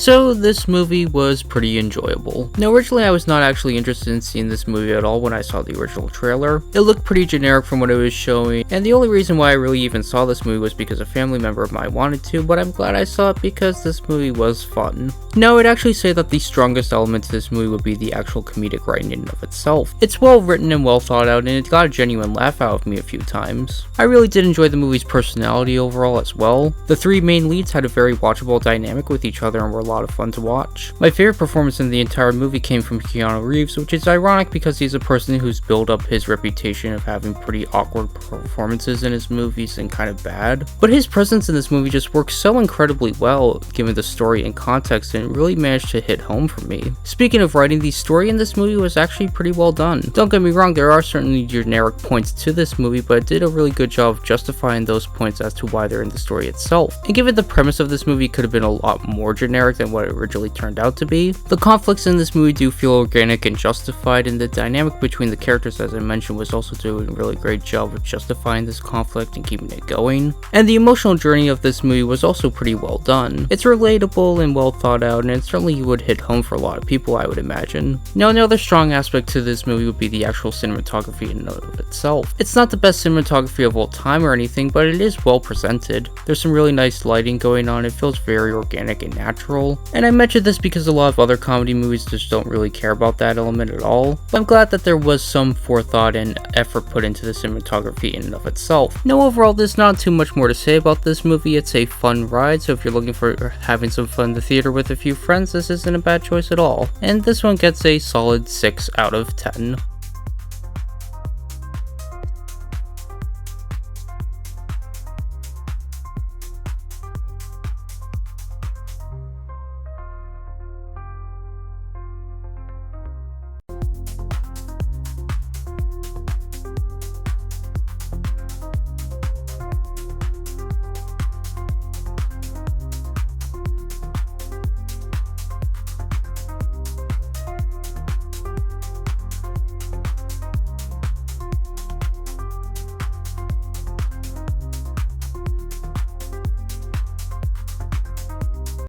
So this movie was pretty enjoyable. Now originally I was not actually interested in seeing this movie at all when I saw the original trailer. It looked pretty generic from what it was showing, and the only reason why I really even saw this movie was because a family member of mine wanted to, but I'm glad I saw it because this movie was fun. Now I'd actually say that the strongest element to this movie would be the actual comedic writing in and of itself. It's well written and well thought out, and it got a genuine laugh out of me a few times. I really did enjoy the movie's personality overall as well. The three main leads had a very watchable dynamic with each other and were a lot of fun to watch. My favorite performance in the entire movie came from Keanu Reeves, which is ironic because he's a person who's built up his reputation of having pretty awkward performances in his movies and kind of bad. But his presence in this movie just works so incredibly well given the story and context, and it really managed to hit home for me. Speaking of writing, the story in this movie was actually pretty well done. Don't get me wrong, there are certainly generic points to this movie, but it did a really good job of justifying those points as to why they're in the story itself. And given the premise of this movie could have been a lot more generic than what it originally turned out to be, the conflicts in this movie do feel organic and justified, and the dynamic between the characters, as I mentioned, was also doing a really great job of justifying this conflict and keeping it going. And the emotional journey of this movie was also pretty well done. It's relatable and well thought out, and it certainly would hit home for a lot of people, I would imagine. Now another strong aspect to this movie would be the actual cinematography in and of itself. It's not the best cinematography of all time or anything, but it is well presented. There's some really nice lighting going on, it feels very organic and natural. And I mentioned this because a lot of other comedy movies just don't really care about that element at all, but I'm glad that there was some forethought and effort put into the cinematography in and of itself. Now overall, there's not too much more to say about this movie. It's a fun ride, so if you're looking for having some fun in the theater with a few friends, this isn't a bad choice at all. And this one gets a solid 6 out of 10.